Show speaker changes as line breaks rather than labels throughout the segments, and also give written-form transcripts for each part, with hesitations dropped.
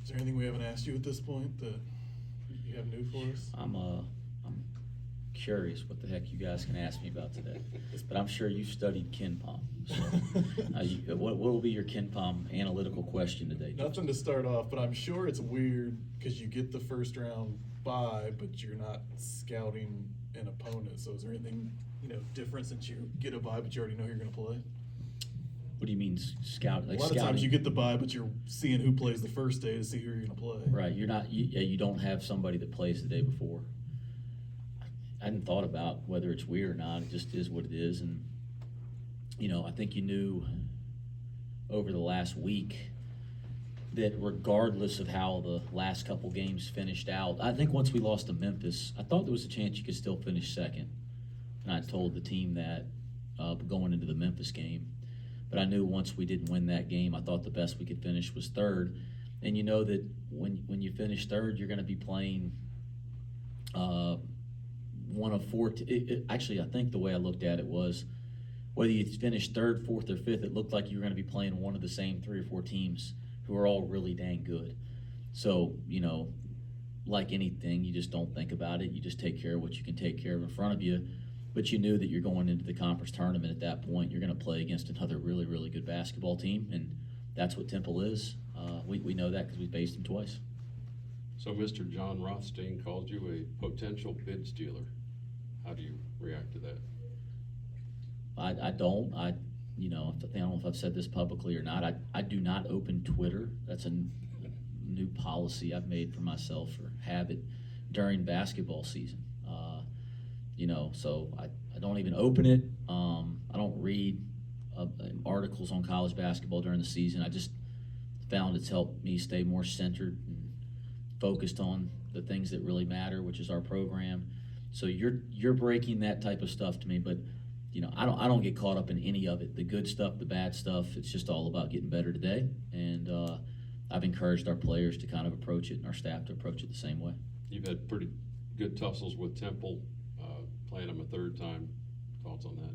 Is there anything we haven't asked you at this point that you have new for us?
I'm curious what the heck you guys can ask me about today, but I'm sure you've studied KenPom. So, what will be your KenPom analytical question today?
Nothing to start off, but I'm sure it's weird because you get the first round bye, but you're not scouting an opponent. So is there anything, different since you get a bye, but you already know you're going to play?
What do you mean scout? Like
a lot of
scouting?
times you get the bye, but you're seeing who plays the first day to see who you're going to play.
Right, you're not. You don't have somebody that plays the day before. I hadn't thought about whether it's weird or not. It just is what it is, and I think you knew over the last week that regardless of how the last couple games finished out, I think once we lost to Memphis, I thought there was a chance you could still finish second, and I told the team that going into the Memphis game. But I knew once we didn't win that game, I thought the best we could finish was third. And you know that when you finish third, you're going to be playing one of four. Actually, I think the way I looked at it was whether you finished third, fourth, or fifth, it looked like you were going to be playing one of the same 3 or 4 teams who are all really dang good. So, like anything, you just don't think about it. You just take care of what you can take care of in front of you. But you knew that you're going into the conference tournament at that point. You're going to play against another really, really good basketball team, and that's what Temple is. We know that because we faced them twice.
So Mr. John Rothstein called you a potential bid stealer. How do you react to that?
I don't. I don't know if I've said this publicly or not. I do not open Twitter. That's a new policy I've made for myself or habit during basketball season. So I don't even open it. I don't read articles on college basketball during the season. I just found it's helped me stay more centered and focused on the things that really matter, which is our program. So you're breaking that type of stuff to me, but I don't get caught up in any of it. The good stuff, the bad stuff. It's just all about getting better today. And I've encouraged our players to kind of approach it and our staff to approach it the same way.
You've had pretty good tussles with Temple, playing them a third time. Thoughts on that?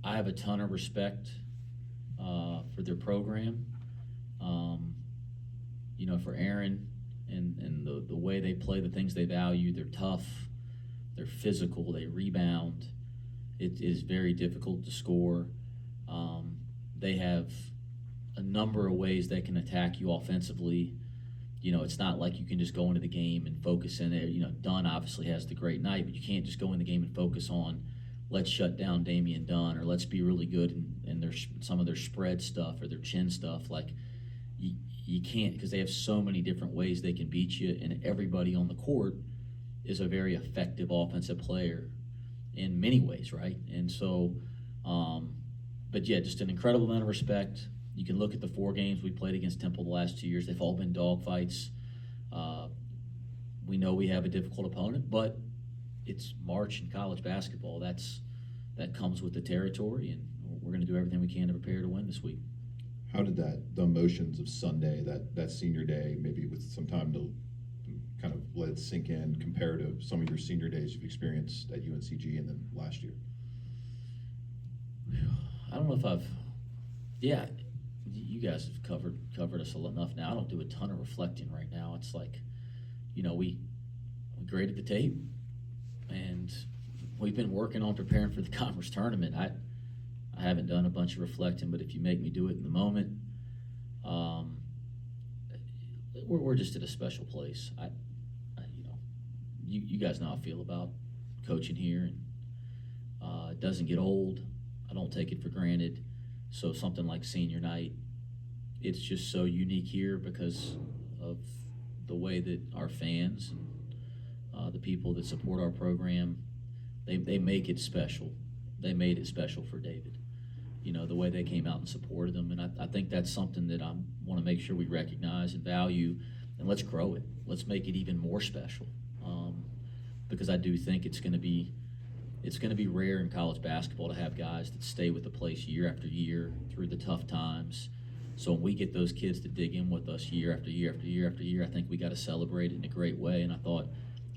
I have a ton of respect for their program. For Aaron and the way they play, the things they value. They're tough, they're physical, they rebound. It is very difficult to score. They have a number of ways they can attack you offensively. It's not like you can just go into the game and focus in there. Dunn obviously has the great night, but you can't just go in the game and focus on let's shut down Damian Dunn or let's be really good in some of their spread stuff or their chin stuff. Like you can't, because they have so many different ways they can beat you, and everybody on the court is a very effective offensive player in many ways, right? And so, but yeah, just an incredible amount of respect. You can look at the 4 games we played against Temple the last 2 years. They've all been dogfights. We know we have a difficult opponent, but it's March in college basketball. That comes with the territory, and we're going to do everything we can to prepare to win this week.
How did the emotions of Sunday, that senior day, maybe with some time to kind of let it sink in, compare to some of your senior days you've experienced at UNCG and then last year?
I don't know if you guys have covered us enough now. I don't do a ton of reflecting right now. It's like, we graded the tape, and we've been working on preparing for the conference tournament. I haven't done a bunch of reflecting, but if you make me do it in the moment, we're just at a special place. You guys know how I feel about coaching here, and it doesn't get old. I don't take it for granted. So something like senior night, it's just so unique here because of the way that our fans and the people that support our program, they make it special. They made it special for David. The way they came out and supported them. And I think that's something that I want to make sure we recognize and value, and let's grow it. Let's make it even more special. Because I do think it's going to be rare in college basketball to have guys that stay with the place year after year through the tough times. So when we get those kids to dig in with us year after year after year after year, I think we got to celebrate it in a great way. And I thought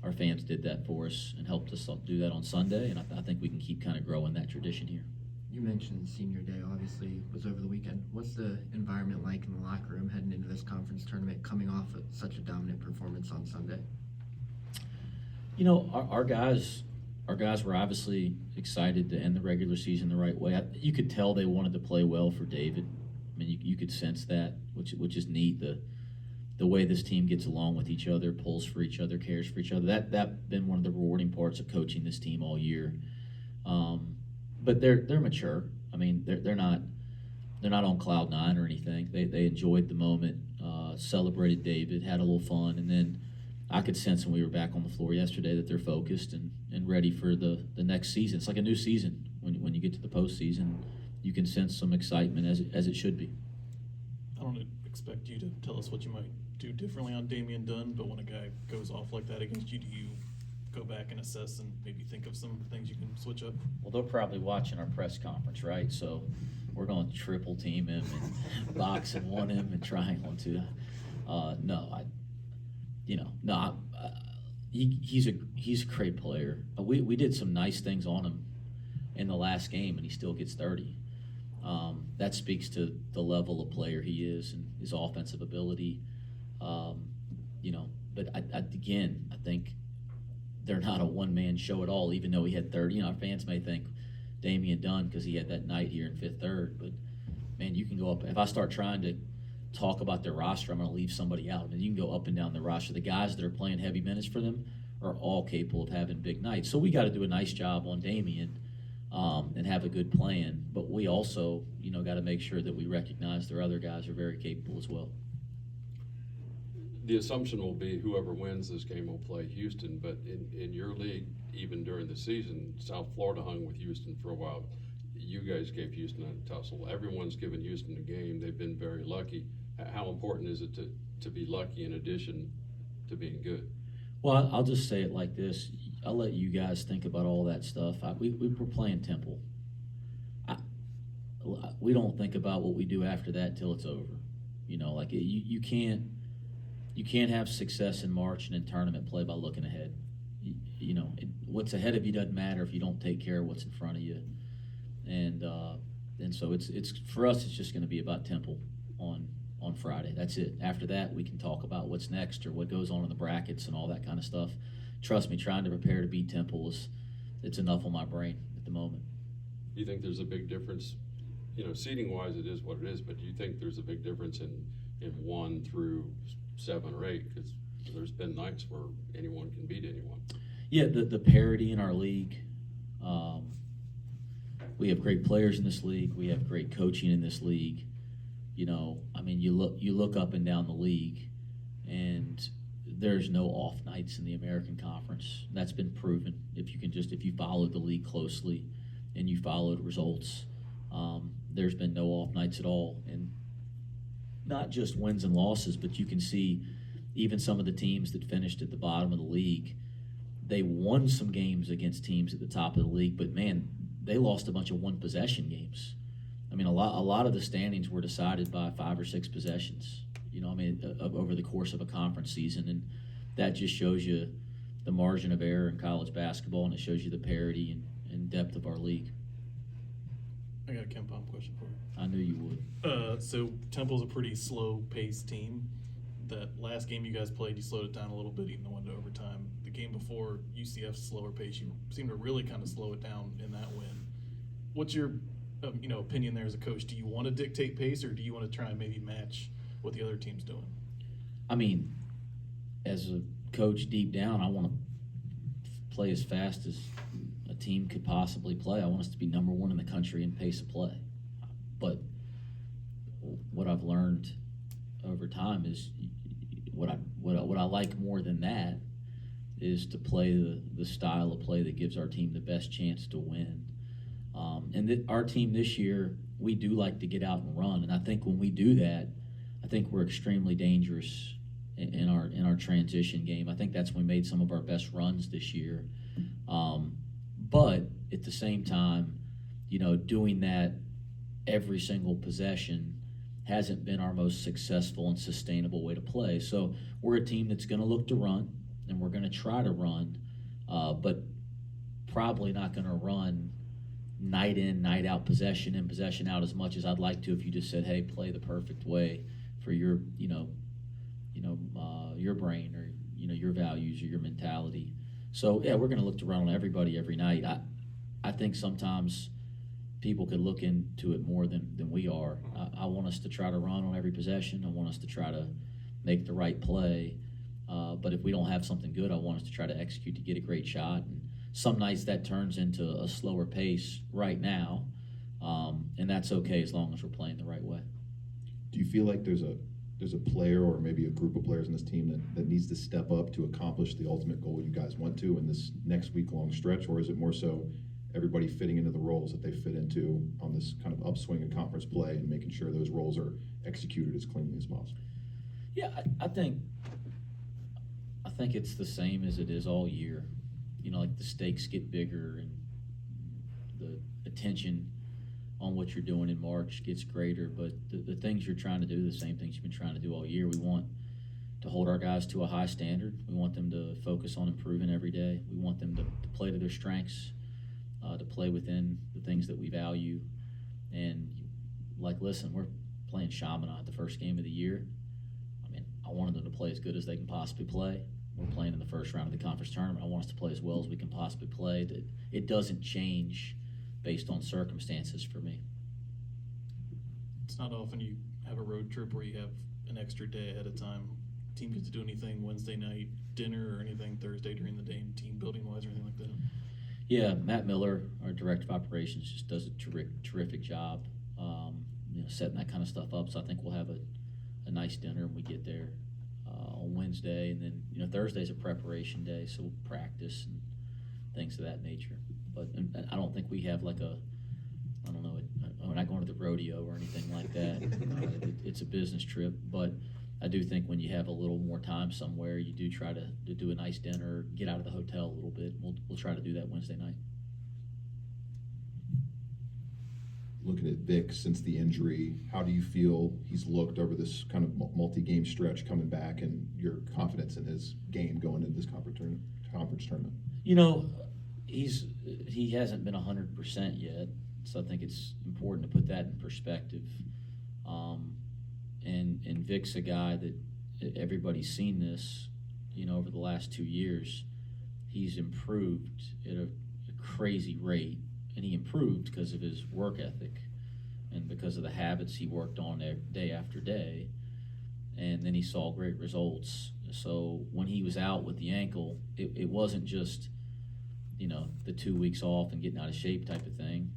our fans did that for us and helped us do that on Sunday. And I think we can keep kind of growing that tradition here.
You mentioned senior day, obviously, was over the weekend. What's the environment like in the locker room heading into this conference tournament, coming off of such a dominant performance on Sunday?
You know, our guys were obviously excited to end the regular season the right way. You could tell they wanted to play well for David. I mean, you could sense that, which is neat. The way this team gets along with each other, pulls for each other, cares for each other. That been one of the rewarding parts of coaching this team all year. But they're mature. I mean, they're not on cloud nine or anything. They enjoyed the moment, celebrated David, had a little fun, and then I could sense when we were back on the floor yesterday that they're focused and ready for the next season. It's like a new season. When you get to the postseason, you can sense some excitement as it should be.
I don't expect you to tell us what you might do differently on Damian Dunn, but when a guy goes off like that against you, do you go back and assess and maybe think of some things you can switch up?
Well, they're probably watching our press conference, right? So we're going to triple team him and box and one him and triangle too. He's a great player. We did some nice things on him in the last game, and he still gets 30. That speaks to the level of player he is and his offensive ability. But I think they're not a one-man show at all, even though he had 30. Our fans may think Damian Dunn because he had that night here in Fifth Third. But, man, you can go up. If I start trying to talk about their roster, I'm going to leave somebody out. And you can go up and down the roster. The guys that are playing heavy minutes for them are all capable of having big nights. So we got to do a nice job on Damian and have a good plan. But we also, got to make sure that we recognize their other guys are very capable as well.
The assumption will be whoever wins this game will play Houston, but in your league, even during the season, South Florida hung with Houston for a while. You guys gave Houston a tussle. Everyone's given Houston a game. They've been very lucky. How important is it to be lucky in addition to being good?
Well, I'll just say it like this. I'll let you guys think about all that stuff. We were playing Temple. We don't think about what we do after that till it's over. You can't have success in March and in tournament play by looking ahead. What's ahead of you doesn't matter if you don't take care of what's in front of you. And so it's for us. It's just going to be about Temple on Friday. That's it. After that, we can talk about what's next or what goes on in the brackets and all that kind of stuff. Trust me, trying to prepare to beat Temple it's enough on my brain at the moment.
Do you think there's a big difference? Seating wise, it is what it is. But do you think there's a big difference in 1 through 7 or 8? Because there's been nights where anyone can beat anyone.
Yeah, the parity in our league. We have great players in this league. We have great coaching in this league. You look up and down the league, and there's no off nights in the American Conference. That's been proven. If you followed the league closely, and you followed results, there's been no off nights at all, and not just wins and losses, but you can see even some of the teams that finished at the bottom of the league, they won some games against teams at the top of the league, but man, they lost a bunch of one-possession games. I mean, a lot of the standings were decided by 5 or 6 possessions, over the course of a conference season, and that just shows you the margin of error in college basketball, and it shows you the parity and depth of our league.
I got a Ken Pom question for you.
I knew you would.
So Temple's a pretty slow-paced team. That last game you guys played, you slowed it down a little bit, even though it went to overtime. The game before, UCF's slower pace, you seem to really kind of slow it down in that win. What's your opinion there as a coach? Do you want to dictate pace, or do you want to try and maybe match what the other team's doing?
I mean, as a coach deep down, I want to play as fast as a team could possibly play. I want us to be number 1 in the country in pace of play. But what I've learned over time is what I like more than that is to play the style of play that gives our team the best chance to win. Our team this year, we do like to get out and run, and I think when we do that, I think we're extremely dangerous in our transition game. I think that's when we made some of our best runs this year. But at the same time, doing that every single possession hasn't been our most successful and sustainable way to play. So we're a team that's going to look to run, and we're going to try to run, but probably not going to run night in, night out, possession in, possession out as much as I'd like to if you just said, hey, play the perfect way for your, your brain or, your values or your mentality. So, yeah, we're going to look to run on everybody every night. I think sometimes people could look into it more than we are. I want us to try to run on every possession. I want us to try to make the right play. But if we don't have something good, I want us to try to execute to get a great shot. And some nights that turns into a slower pace right now, and that's okay as long as we're playing the right way.
Do you feel like there's a player or maybe a group of players in this team that needs to step up to accomplish the ultimate goal you guys want to in this next week-long stretch, or is it more so everybody fitting into the roles that they fit into on this kind of upswing in conference play and making sure those roles are executed as cleanly as possible?
Yeah, I think it's the same as it is all year. Like the stakes get bigger and the attention on what you're doing in March gets greater, but the things you're trying to do, the same things you've been trying to do all year. We want to hold our guys to a high standard. We want them to focus on improving every day. We want them to play to their strengths, to play within the things that we value. And listen, we're playing Chaminade the first game of the year. I mean, I wanted them to play as good as they can possibly play. We're playing in the first round of the conference tournament. I want us to play as well as we can possibly play. That it doesn't change based on circumstances for me.
It's not often you have a road trip where you have an extra day ahead of time. Team gets to do anything Wednesday night, dinner or anything Thursday during the day, team building wise or anything like that?
Yeah, Matt Miller, our director of operations, just does a terrific job, setting that kind of stuff up. So I think we'll have a nice dinner when we get there on Wednesday, and then Thursday's a preparation day, so we'll practice and things of that nature. But I don't think we have we're not going to the rodeo or anything like that. It's a business trip, but I do think when you have a little more time somewhere, you do try to do a nice dinner, get out of the hotel a little bit. We'll try to do that Wednesday night.
Looking at Vic since the injury, how do you feel he's looked over this kind of multi-game stretch coming back, and your confidence in his game going into this conference tournament?
He hasn't been 100% yet, so I think it's important to put that in perspective. And Vic's a guy that everybody's seen this, over the last 2 years. He's improved at a crazy rate, and he improved because of his work ethic and because of the habits he worked on day after day, and then he saw great results. So when he was out with the ankle, it wasn't just the 2 weeks off and getting out of shape type of thing,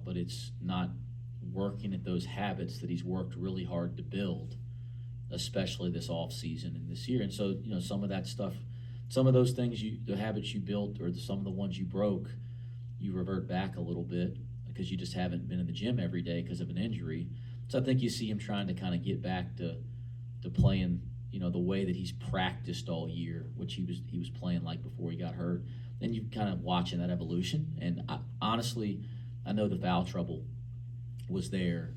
but it's not working at those habits that he's worked really hard to build, especially this off season and this year. And so some of that stuff, some of those things, the habits you built or some of the ones you broke, you revert back a little bit because you just haven't been in the gym every day because of an injury. So I think you see him trying to kind of get back to playing the way that he's practiced all year, which he was playing like before he got hurt. And you're kind of watching that evolution. And honestly, I know the foul trouble was there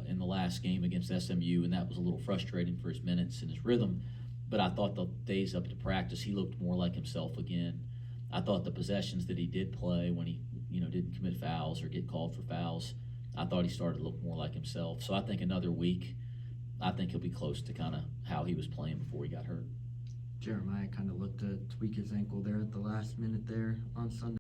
in the last game against SMU, and that was a little frustrating for his minutes and his rhythm. But I thought the days up to practice, he looked more like himself again. I thought the possessions that he did play when he didn't commit fouls or get called for fouls, I thought he started to look more like himself. So I think another week, I think he'll be close to kind of how he was playing before he got hurt.
Jeremiah kind of looked to tweak his ankle there at the last minute there on Sunday.